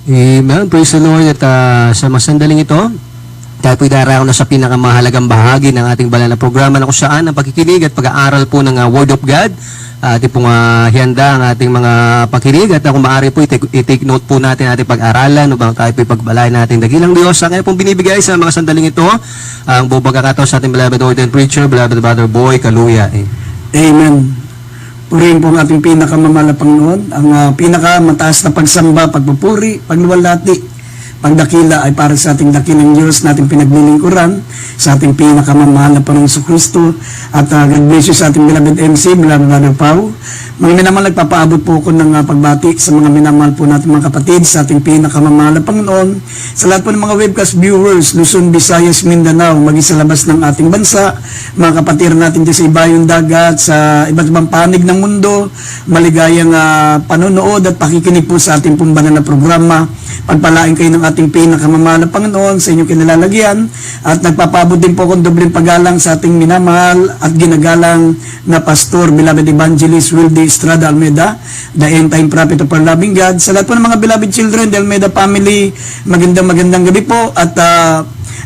Amen. Praise the Lord. At sa mga sandaling ito, tayo po idarayo na sa pinakamahalagang bahagi ng ating banal na programa na kung saan ang pagkikinig at pag-aaral po ng Word of God. Ating pong hihanda ang ating mga pakinig at kung maaari po i-take note po natin ating pag-aralan upang tayo po ipagbalayan natin dakilang Diyos. Ang kanya pong binibigay sa mga sandaling ito, ang buong pagkakataon sa ating beloved ordained preacher, beloved Brother Boy Kaluya. Amen. Purihin po ang ating pinakamamahal na Panginoon, ang pinakamataas na pagsamba, pagpupuri, pagluwalhati, pagdakila ay para sa ating dakilang Diyos nating pinaglilingkuran, sa ating pinakamamahal na Panginoon Kristo. At God bless you sa ating beloved MC, beloved Brother Pau. Mga minamahal, nagpapaabot po ko ng pagbati sa mga minamahal po natin mga kapatid sa ating pinakamamahal na Panginoon. Sa lahat po ng mga webcast viewers, Luzon, Visayas, Mindanao, maging sa labas ng ating bansa, mga kapatid natin sa ibayong dagat, sa iba't ibang panig ng mundo, maligayang panonood at pakikinig po sa ating banal na programa. Pagpalain kayo ng ating pinakamamahal na Panginoon sa inyong kinalalagyan, at nagpapabot din po akong dobleng paggalang sa ating minamahal at ginagalang na Pastor, beloved Evangelist Wildy Estrada Almeida, the end time prophet of our loving God. Sa lahat po ng mga beloved children, the Almeida family, magandang gabi po, at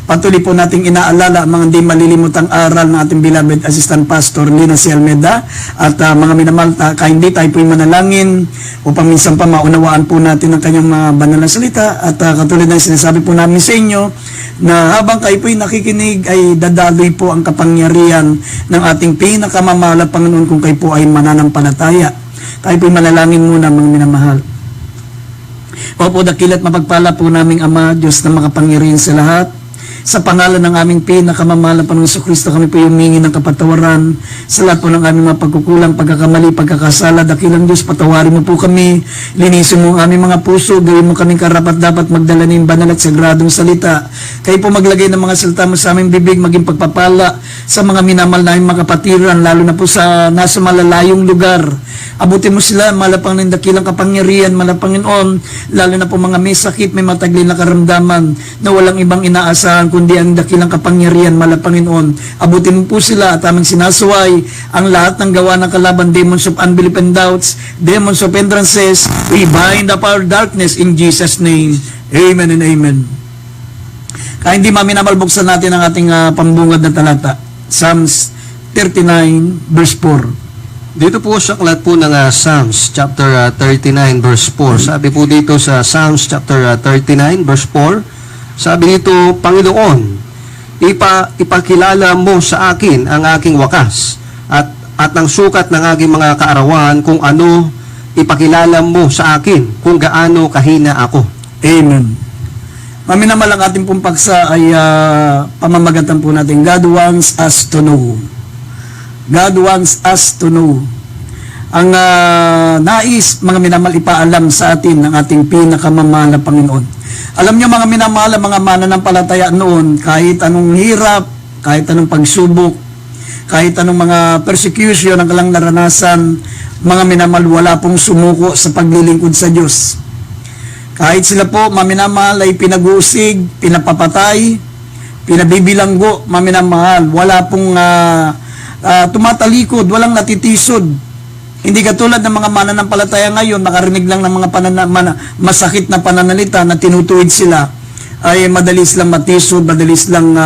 patuloy po nating inaalala ang mga hindi malilimutang aral ng ating beloved Assistant Pastor Lina C. Almeida. At mga minamahal, hindi tayo po'y manalangin upang minsan pa maunawaan po natin ang kanyang mga banal na salita. At katulad ng sinasabi po namin sa inyo, na habang kayo po'y nakikinig ay dadaloy po ang kapangyarihan ng ating pinakamamahal na Panginoon kung kayo po ay mananampalataya. Tayo po'y manalangin muna, mga minamahal. Opo, dakilat mapagpala po naming Ama, Diyos na makapangyarihan sa lahat. Sa pangalan ng aming pinakamamahal na Panginoon Kristo, kami po humingi ng kapatawaran sa lahat po ng aming mga pagkukulang, pagkakamali, pagkakasala. Dakilang Diyos, patawarin mo po kami, linisin mo ang aming mga puso, gawin mo kaming karapat-dapat magdala ng banal at sagradong salita. Kayo po maglagay ng mga salita mo sa aming bibig, maging pagpapala sa mga minamal na aming mga kapatiran, lalo na po sa nasa malalayong lugar. Abutin mo sila, malapang ng dakilang kapangyarihan, Panginoon, lalo na po mga may sakit, may mataglin na karamdaman na walang ibang inaasahan kundi ang dakilang kapangyarihan, Panginoon. Abutin mo po sila at aming sinasaway ang lahat ng gawa ng kalaban, demons of unbelief and doubts, demons of hindrances. We bind up our darkness in Jesus' name. Amen and amen. Kaya hindi maminamal, buksan natin ang ating pambungad na talata. Psalms 39 verse 4. Dito po sa aklat po ng Psalms chapter 39 verse 4. Sabi po dito sa Psalms chapter 39 verse 4, sabi dito, Panginoon, ipakilala mo sa akin ang aking wakas at ang sukat ng aking mga kaarawan, kung ano ipakilala mo sa akin, kung gaano kahina ako. Amen. Maminamal, ang ating pong paksa ay pamamagatan po natin, God wants us to know. God wants us to know. Ang nais, mga minamal, ipaalam sa atin ng ating pinakamamahal na Panginoon. Alam nyo, mga minamahal, mga mananampalataya noon, kahit anong hirap, kahit anong pagsubok, kahit anong mga persecution ang kalang naranasan, mga minamahal, wala pong sumuko sa paglilingkod sa Diyos. Kahit sila po, mga minamahal, ay pinag-uusig, pinapapatay, pinabibilanggo, mga minamahal, wala pong tumatalikod, walang natitisod. Hindi katulad ng mga mananampalataya ngayon, nakarinig lang ng mga masakit na pananalita na tinutuwid sila, ay madali silang matisod, madali silang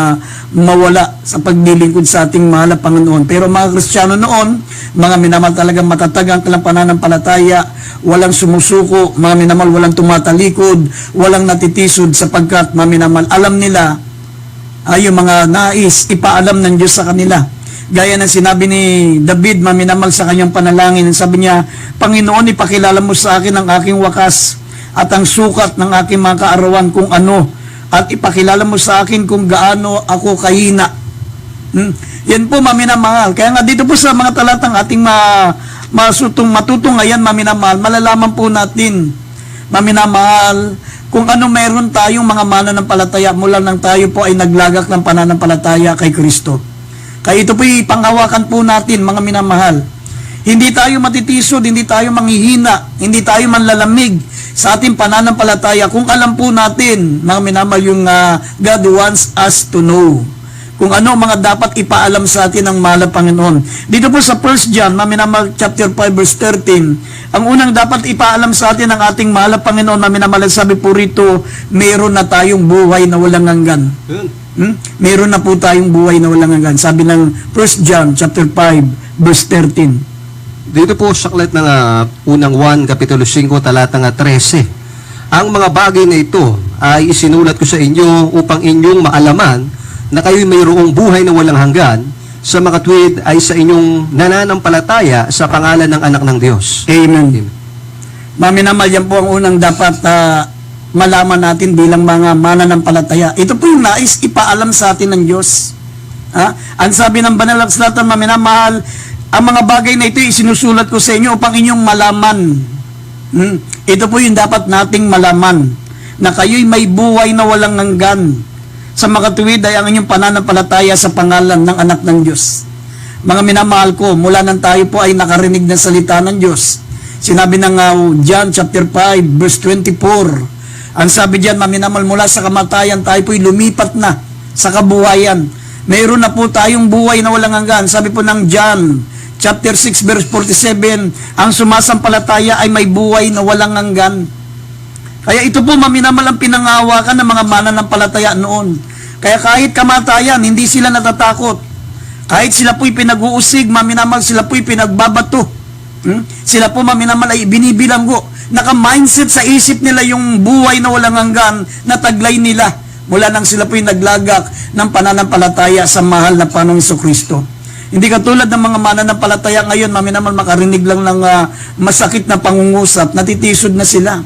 mawala sa paglilingkod sa ating mahal na Panginoon. Pero mga Kristiyano noon, mga minamahal, talagang matatag ang kanilang pananampalataya, walang sumusuko, mga minamahal, walang tumatalikod, walang natitisod, sapagkat mga minamahal, alam nila ay yung mga nais ipaalam ng Diyos sa kanila. Gaya ng sinabi ni David, maminamal sa kanyang panalangin, sabi niya, Panginoon, ipakilala mo sa akin ang aking wakas at ang sukat ng aking mga kaarawan, kung ano, at ipakilala mo sa akin kung gaano ako kahina. Yan po, maminamahal. Kaya nga dito po sa mga talatang ating matutunghayan, maminamahal, malalaman po natin, maminamahal, kung ano meron tayong mga mananampalataya mula nang tayo po ay naglagak ng pananampalataya kay Kristo. Kaya ito po ipanghawakan po natin, mga minamahal. Hindi tayo matitisod, hindi tayo manghihina, hindi tayo manlalamig sa ating pananampalataya kung alam po natin, mga minamahal, yung God wants us to know. kung ano mga dapat ipaalam sa atin ng mahal na Panginoon. Dito po sa 1 John, maminamahal, chapter 5, verse 13, ang unang dapat ipaalam sa atin ng ating mahal na Panginoon, maminamahal, sabi po rito, meron na tayong buhay na walang hanggan. Meron na po tayong buhay na walang hanggan. Sabi ng 1 John, chapter 5, verse 13. Dito po sa aklat ng unang 1, kapitulo 5, talatang 13. Ang mga bagay na ito ay isinulat ko sa inyo upang inyong maalaman na kayo'y mayroong buhay na walang hanggan sa makatuwid ay sa inyong nananampalataya sa pangalan ng anak ng Diyos. Amen. Maminamahal, yan po ang unang dapat malaman natin bilang mga mananampalataya. Ito po yung nais ipaalam sa atin ng Diyos. Ang sabi ng banal na kasulatan, maminamahal, ang mga bagay na ito isinusulat ko sa inyo upang inyong malaman. Ito po yung dapat nating malaman, na kayo'y may buhay na walang hanggan. Sa makatuwid ay ang inyong pananampalataya sa pangalan ng anak ng Diyos. Mga minamahal ko, mula nang tayo po ay nakarinig ng salita ng Diyos, sinabi ng John chapter 5 verse 24, ang sabi diyan, maminamahal, mula sa kamatayan tayo po'y lumipat na sa kabuhayan. Mayroon na po tayong buhay na walang hanggan. Sabi po ng John chapter 6 verse 47, ang sumasampalataya ay may buhay na walang hanggan. Kaya ito po, maminamahal, ang pinangahawakan ng mga mananampalataya noon. Kaya kahit kamatayan, hindi sila natatakot. Kahit sila po'y pinag-uusig, maminamahal, sila po'y pinagbabato. Sila po, maminamahal, ay binibilanggo. Naka-mindset sa isip nila yung buhay na walang hanggan na taglay nila mula nang sila po'y naglagak ng pananampalataya sa mahal na Panginoong Jesucristo. Hindi katulad ng mga mananampalataya ngayon, maminamahal, makarinig lang ng masakit na pangungusap, natitisod na sila.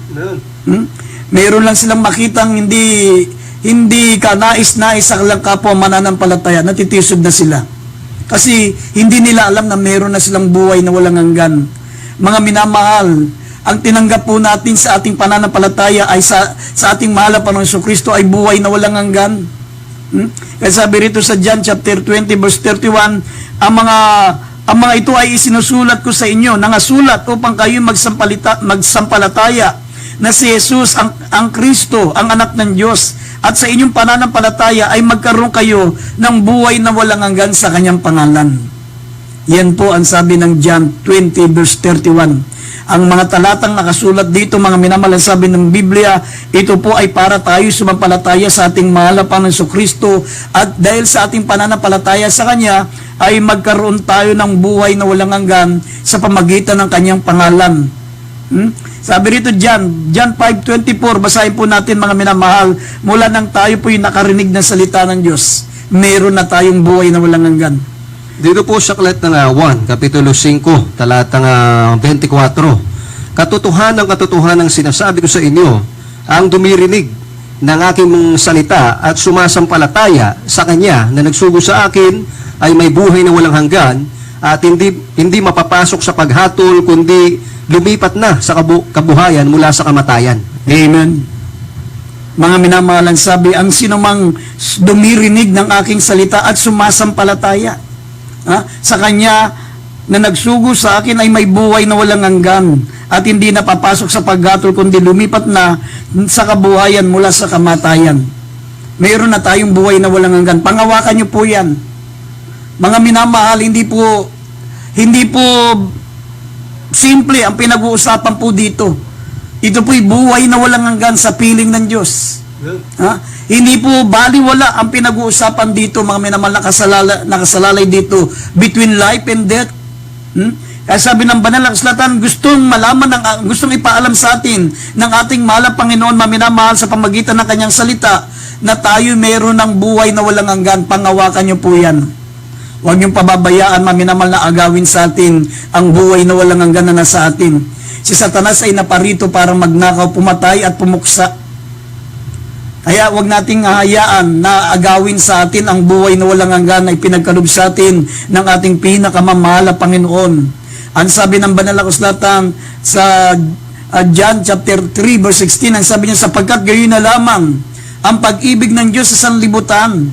Mayroon lang silang makitang hindi ka nais-nais sa kanilang kapwa mananampalataya, natitisod na sila. Kasi hindi nila alam na mayroon na silang buhay na walang hanggan. Mga minamahal, ang tinanggap po natin sa ating pananampalataya ay sa ating mahal na Panginoong Jesucristo ay buhay na walang hanggan. Kaya sabi rito sa John chapter 20 verse 31, ang mga ito ay isinusulat ko sa inyo, nangasulat upang kayo magsampalataya na si Jesus ang Kristo, ang anak ng Diyos, at sa inyong pananampalataya ay magkaroon kayo ng buhay na walang hanggan sa kanyang pangalan. Yan po ang sabi ng John 20 verse 31. Ang mga talatang nakasulat dito, mga minamahal, sabi ng Biblia, ito po ay para tayo sumampalataya sa ating mahal na Panginoong Jesucristo, at dahil sa ating pananampalataya sa Kanya, ay magkaroon tayo ng buhay na walang hanggan sa pamagitan ng Kanyang pangalan. Sabi rito John 5:24, basahin po natin, mga minamahal, mula nang tayo po yung nakarinig ng salita ng Diyos, meron na tayong buhay na walang hanggan. Dito po sa aklat ng 1, kapitulo 5, talatang 24, katotohanan sinasabi ko sa inyo, ang dumirinig ng aking salita at sumasampalataya sa Kanya na nagsugo sa akin ay may buhay na walang hanggan at hindi mapapasok sa paghatol, kundi lumipat na sa kabuhayan mula sa kamatayan. Amen. Mga minamahalan, sabi, ang sinumang dumirinig ng aking salita at sumasampalataya sa Kanya na nagsugo sa akin ay may buhay na walang hanggan at hindi napapasok sa paghatol, kundi lumipat na sa kabuhayan mula sa kamatayan. Mayroon na tayong buhay na walang hanggan. Pangawakan niyo po yan. Mga minamahal, hindi po simple ang pinag-uusapan po dito. Ito po'y buhay na walang hanggan sa piling ng Diyos. Hindi po baliwala ang pinag-uusapan dito, mga minamahal, nakasalalay dito between life and death. Kaya sabi ng banal na kasulatan, gustong ipaalam sa atin ng ating mahal na Panginoon, maminamahal, sa pamagitan ng Kanyang salita, na tayo mayroon ng buhay na walang hanggan. Pangawakan niyo po yan. Huwag niyong pababayaan, maminamahal, na agawin sa atin ang buhay na walang hanggan na nasa atin. Si Satanas ay naparito para magnakaw, pumatay at pumuksa. Kaya huwag nating hahayaan na agawin sa atin ang buhay na walang hanggan na ipinagkaloob sa atin ng ating pinakamamahal na Panginoon. Ang sabi ng banal na kasulatan sa John chapter 3 verse 16, ang sabi niya, sapagkat gayon na lamang ang pag-ibig ng Diyos sa sanlibutan,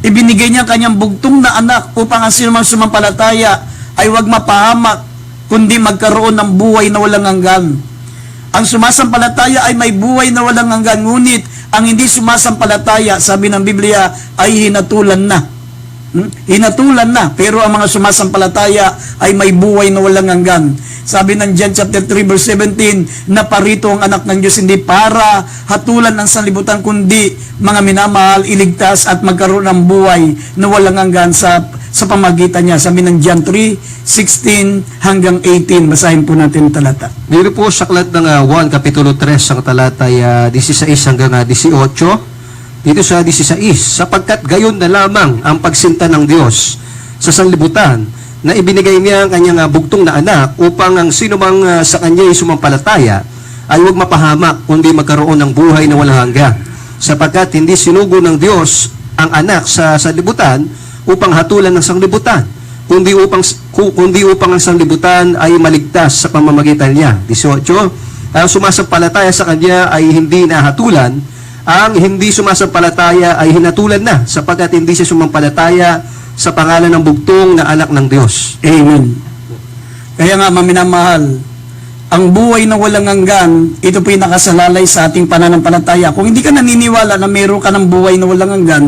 ibinigay niya kanyang bugtong na anak upang ang sinumang sumampalataya ay huwag mapahamak, kundi magkaroon ng buhay na walang hanggan. Ang sumasampalataya ay may buhay na walang hanggan, ngunit ang hindi sumasampalataya, sabi ng Biblia, ay hinatulan na. Hinatulan na, pero ang mga sumasampalataya ay may buhay na walang hanggan. Sabi ng John chapter 3 verse 17, na parito ang anak ng Diyos hindi para hatulan ng sanlibutan, kundi mga minamahal, iligtas at magkaroon ng buhay na walang hanggan sa pamagitan niya. Sabi ng John 3:16 hanggang 18. Basahin po natin talata. Dito po sa aklat ng 1, Kapitulo 3, ang talatay 16 hanggang 18. Dito sa 16, sapagkat gayon na lamang ang pagsinta ng Diyos sa sanlibutan na ibinigay niya ang kanyang bugtong na anak upang ang sino mang sa kanya ay sumampalataya ay huwag mapahamak kundi magkaroon ng buhay na walang hanggan. Sapagkat hindi sinugo ng Diyos ang anak sa sanlibutan upang hatulan ng sanlibutan, kundi upang ang sanlibutan ay maligtas sa pamamagitan niya. 18, ang sumasampalataya sa kanya ay hindi nahatulan, ang hindi sumasampalataya ay hinatulan na sapagkat hindi siya sumampalataya sa pangalan ng bugtong na anak ng Diyos. Amen. Kaya nga, maminamahal, ang buhay na walang hanggan, ito po yung nakasalalay sa ating pananampalataya. Kung hindi ka naniniwala na meron ka ng buhay na walang hanggan,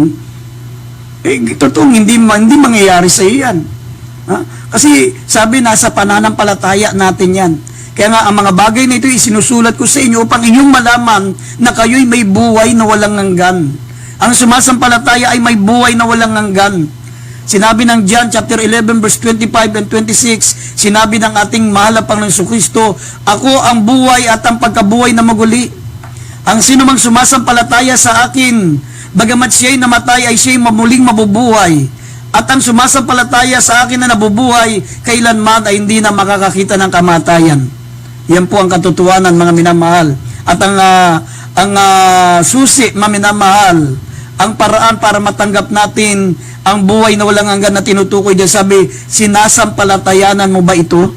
totoong hindi mangyayari sa iyo yan. Ha? Kasi sabi, nasa pananampalataya natin yan. Kaya nga, ang mga bagay na ito isinusulat ko sa inyo upang inyong malaman na kayo'y may buhay na walang hanggan. Ang sumasampalataya ay may buhay na walang hanggan. Sinabi ng John chapter 11 verse 25 and 26, sinabi ng ating mahal na Panginoong Kristo, ako ang buhay at ang pagkabuhay na maguli. Ang sino mang sumasampalataya sa akin, bagamat siya'y namatay ay siya'y muling mabubuhay. At ang sumasampalataya sa akin na nabubuhay, kailanman ay hindi na makakakita ng kamatayan. Yan po ang katotohanan, mga minamahal. At ang susi, mga minamahal, ang paraan para matanggap natin ang buhay na walang hanggan na tinutukoy dyan, sabi, sinasampalatayanan mo ba ito?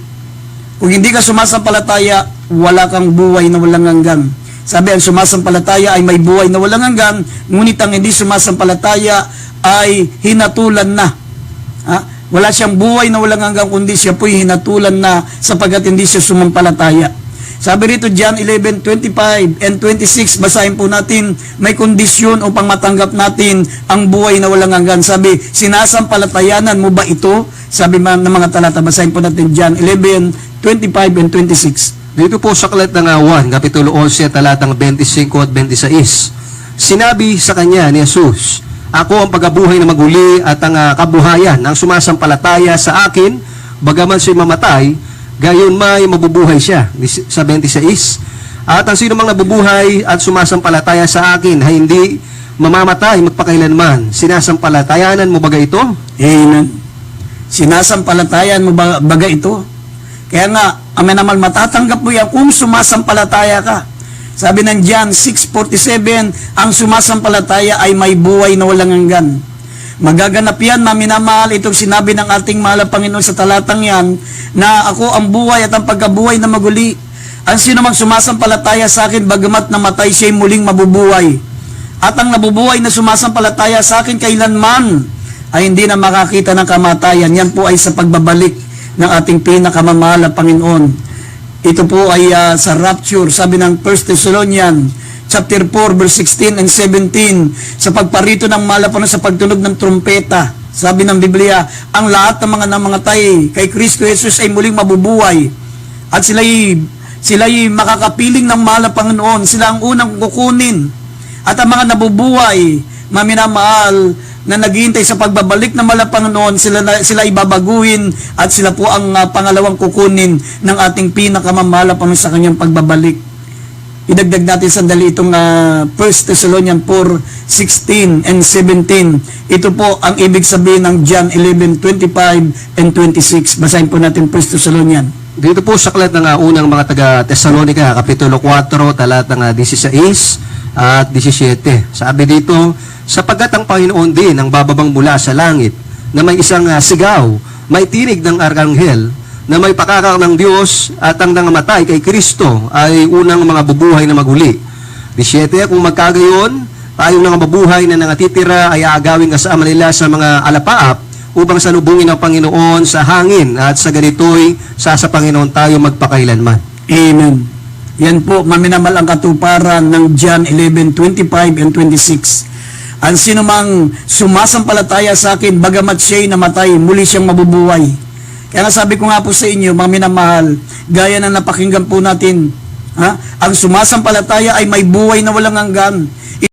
Kung hindi ka sumasampalataya, wala kang buhay na walang hanggan. Sabi, ang sumasampalataya ay may buhay na walang hanggan, ngunit ang hindi sumasampalataya ay hinatulan na. Ha? Wala siyang buhay na walang hanggang, kundi siya po'y hinatulan na sapagkat hindi siya sumampalataya. Sabi rito, John 11:25 and 26, basahin po natin, may kondisyon upang matanggap natin ang buhay na walang hanggan. Sabi, sinasampalatayanan mo ba ito? Sabi ng mga talata, basahin po natin John 11:25 and 26. Dito po sa aklat ng 1, Kapitulo 11, talatang 25 at 26. Sinabi sa kanya ni Jesus, ako ang pagkabuhay na maguli at ang kabuhayan. Ang sumasampalataya sa akin, bagaman siya'y mamatay, gayon may mabubuhay siya. Sa 26, at ang sino mang nabubuhay at sumasampalataya sa akin ay hindi mamamatay magpakailanman. Sinasampalatayanan mo baga ito? Amen. Sinasampalatayan mo baga ito? Kaya nga, amen naman, matatanggap mo yan kung sumasampalataya ka. Sabi ng John 6:47, ang sumasampalataya ay may buhay na walang hanggan. Magaganap yan, maminamahal, itong sinabi ng ating mahal na Panginoon sa talatang yan, na ako ang buhay at ang pagkabuhay na maguli. Ang sino mang sumasampalataya sa akin, bagamat namatay siya'y muling mabubuhay. At ang nabubuhay na sumasampalataya sa akin kailanman ay hindi na makakita ng kamatayan. Yan po ay sa pagbabalik ng ating pinakamamahal na Panginoon. Ito po ay sa rapture, sabi ng 1 Thessalonians chapter 4 verse 16 and 17, sa pagparito ng malapan sa pagtunog ng trumpeta. Sabi ng Biblia, ang lahat ng mga namangatay kay Kristo Jesus ay muling mabubuhay at sila'y makakapiling ng mahal na Panginoon. Sila ang unang kukunin. At ang mga nabubuhay, maminamahal, na naghihintay sa pagbabalik ng mahal na Panginoon, sila ibabaguhin at sila po ang pangalawang kukunin ng ating pinakamamahal na Panginoon sa kanyang pagbabalik. Idagdag natin sandali itong 1 Thessalonians 4:16 and 17. Ito po ang ibig sabihin ng John 11:25 and 26. Basahin po natin 1 Thessalonians. Dito po sa aklat ng unang mga taga-Tesalonica, Kapitulo 4, talatang 16 at 17. Sabi dito, sapagkat ang Panginoon din ang bababang mula sa langit, na may isang sigaw, may tinig ng arkanghel, na may pakakak ng Diyos, at ang nangamatay kay Kristo ay unang mga bubuhay na maguli. 17, kung magkagayon, tayong mga mabuhay na nangatitira ay aagawin kasama nila sa mga alapaap upang salubungin ang Panginoon sa hangin, at sa ganito'y sa Panginoon tayo magpakailanman. Amen. Yan po, maminamal ang katuparan ng John 11:25 and 26. Ang sinumang sumasampalataya sa akin, bagamat siya'y namatay, muli siyang mabubuhay. Kaya nga sabi ko nga po sa inyo, mga minamahal, gaya ng napakinggan po natin, ang sumasampalataya ay may buhay na walang hanggan.